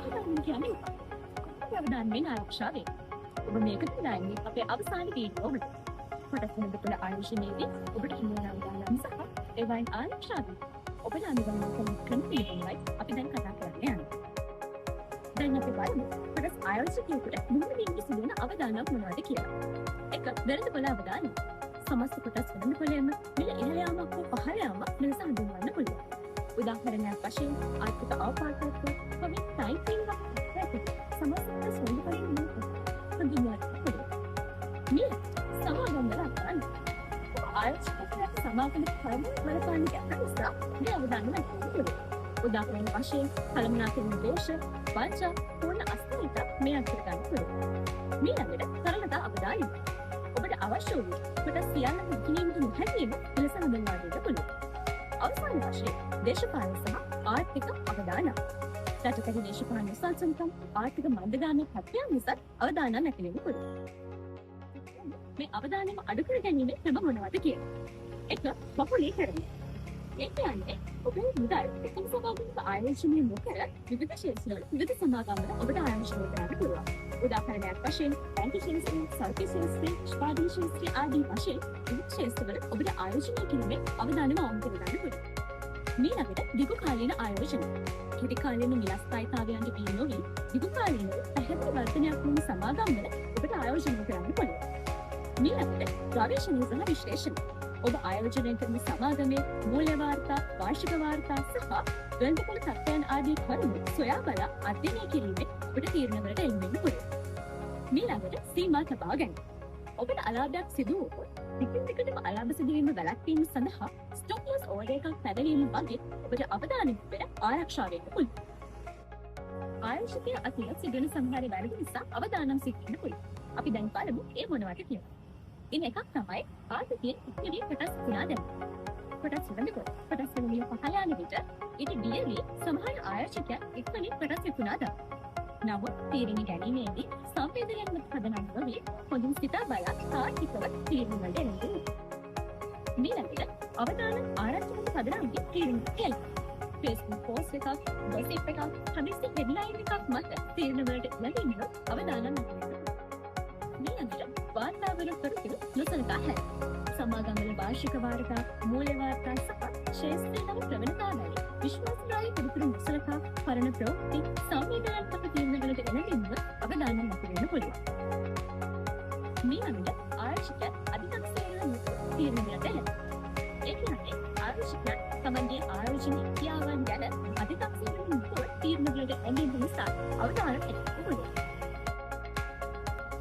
අවධානය කියන්නේ ඔබේ අවධානයෙන් ආරක්ෂා වේ. ඔබ මේකට දාන්නේ අපේ අවසාන වීඩියෝ වල. කොටස් දෙක තුළ ආයෝජනයේදී ඔබට හිමිවන අවධානය සහ ඒවායින් ආරක්ෂා වේ. ඔබට අනුගමනය කරන ක්‍රම පිළිබඳවයි අපි දැන් කතා කරන්න යන්නේ. දැන් අපි බලමු කොටස් ආයෝජකයෙකුට මුලින්ම සිදුවන අවධානයක් මොනවද කියලා. 1. දැනට කළ අවධානය. සමස්ත කොටස් වෙනකොටම මිල ඉහළ යාමක් හෝ පහළ යාමක් ලෙස හඳුන්වන්න පුළුවන්. උදාහරණයක් වශයෙන් ආර්ථික අවපාතයක් කොමික් ටයිපින් එකක් සමස්ත කොටස් වෙනකොටම හඳුන්වන්න පුළුවන්. මිල සමාගම් වල අතරයි. ආයෝජකයාට සමාගම කරන බලපාන නිසා මේ අවධානය නැතිවෙන්න පුළුවන්. උදාහරණ වශයෙන් කළමනාකරන දේශ වාචා පූර්ණ අස්තරිත මේ අතර ගන්න පුළුවන්. ඊළඟට තරලතා අවධානය. ඔබට අවශ්‍ය වූ කොටස් සියල්ල ඉගෙනීමට නොහැකිව ලෙස හඳුන්වා දෙන්න පුළුවන්. අවසාන වශයෙන් දේශපාලන සහ ආර්ථික අවධානය. රටකගේ දේශපාලන උසල්සම්කම් ආර්ථික මන්දගාමී තත්ත්වයන් නිසා අවධානය නැති වෙන්න පුළුවන්. මේ අවධානයම අඩු කර ගැනීමේ ක්‍රම මොනවද කියලා. 1. බහුලීකරණය. ඒ කියන්නේ ඔබේ මුදල් එකම සමාගමක ආයෝජනය නොකර විවිධ ශේෂ්ත්‍රවල විවිධ සමාගම්වල ඔබට ආයෝජනය කරන්න පුළුවන්. උදාහරණයක් වශයෙන් බැංකු ශේෂ්ත්‍රය, සෞඛ්‍ය ශේෂ්ත්‍රය, නිෂ්පාදන ශේෂ්ත්‍රය ආදී වශයෙන් විවිධ ශේෂ්ත්‍රවල ඔබට ආයෝජනය කිරීමේ අවධානම අවම කරගන්න පුළුවන්. ඊළඟට දීර්ඝකාලීන ආයෝජන. කෙටි කාලීන නිලස්ථායීතාවයන්ට බිය නොවී දීර්ඝකාලීන පැහැදිලි වර්ධනයක් වුණු සමාගම්වල ඔබට ආයෝජනය කරන්න පුළුවන්. ඊළඟට ගවේෂණය සහ විශ්ලේෂණ. ඔබ ආයෝජනය කරන සමාගමේ මූල්‍ය වාර්තා, වාර්ෂික වාර්තා සහ ගණිතපොළ තත්ත්වයන් ආදී කරුණු සොයා බලා අධ්‍යයනය කිරීමෙන් ඔබට තීරණවලට එන්න පුළුවන්. ඊළඟට සීමා තබා ගැනීම. ඔබට අලාභයක් සිදු වුවොත් ටිකින් ටිකටම අලාභ සිදුවීම වැළැක්වීම සඳහා ස්ටොප් ලොස් ඕඩර් එකක් පැනවීම වගේ ඔබට අවධානය යොමු ආරක්ෂා වෙන්න පුළුවන්. ආයෝජකයා අතින් සිදුවන සමහර වැරදි නිසා අවධානම සිටින්න පුළුවන්. අපි දැන් බලමු ඒ මොනවද කියලා. ඉන් එකක් තමයි ආර්ථිකයේ ඉක්මනින් කොටස් පුරා දැමීම. කොටස් වෙනකොට කොටස් වෙනින් පහළ යන විට ඊට බියවි සමහර ආයෝජකයන් ඉක්මනින් කොටස් විකුණා දානවා. නමුත් තීරණ ගැනීමේදී සංවේදනයක් පදනම් නොවී හොඳින් සිතා බලා තාර්කිකව තීරණ වලට එනවා. ඊළඟට අවධානය ආරක්ෂක පදනම්ගේ තීරණ කෙරේ. Facebook post එකක්, gossip එකක්, හදිස්සි headline එකක් මත තීරණ වලට ලැබෙන්න අවධානය යොමු කරන්න. ඊළඟට වාර්තාවල තොරතුරු නොසලකා හැර. සමාගම්වල වාර්ෂික වාර්තා, මූල්‍ය වාර්තා සහ ශේෂ්ත්‍රයේ ප්‍රවණතා වැනි විශ්වාසදායී තොරතුරු නොසලකා පරණ ප්‍රවෘත්ති සංවේදනාත්මක තීරණවලට එළඹෙන්න අවධානය යොමු කරන්න පුළුවන්. ඊළඟට ආයෝජකයන් අධිකක්ෂේත්‍රවල තීරණවලට එළඹෙනවා. ඒ කියන්නේ ආයෝජකයන් තමන්ගේ ආයෝජන ක්‍රියාවන් ගැන අධිකක්ෂේත්‍රවල තීරණවලට එළඹෙන්න නිසා අවධානය යොමු පුළුවන්.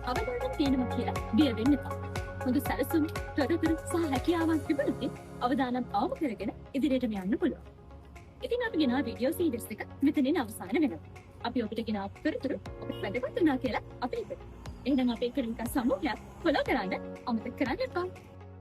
අවධානය තියෙනවා කියලා බිය වෙන්න එපා. හොඳ සැලසුම්, තොරතුරු සහ හැකියාවන් තිබුණොත් අවධානය අවම කරගෙන ඉදිරියටම යන්න පුළුවන්. ඉතින් අපි ගෙනා වීඩියෝ සීරීස් එක මෙතනින් අවසන් වෙනවා. අපි ඔබට ගෙනා තොරතුරු ඔබට වැදගත් වුණා කියලා අපි හිතනවා. එහෙනම් අපේ ක්‍රියාත්මක සමූහය ෆලෝ කරන්න අමතක කරන්න එපා.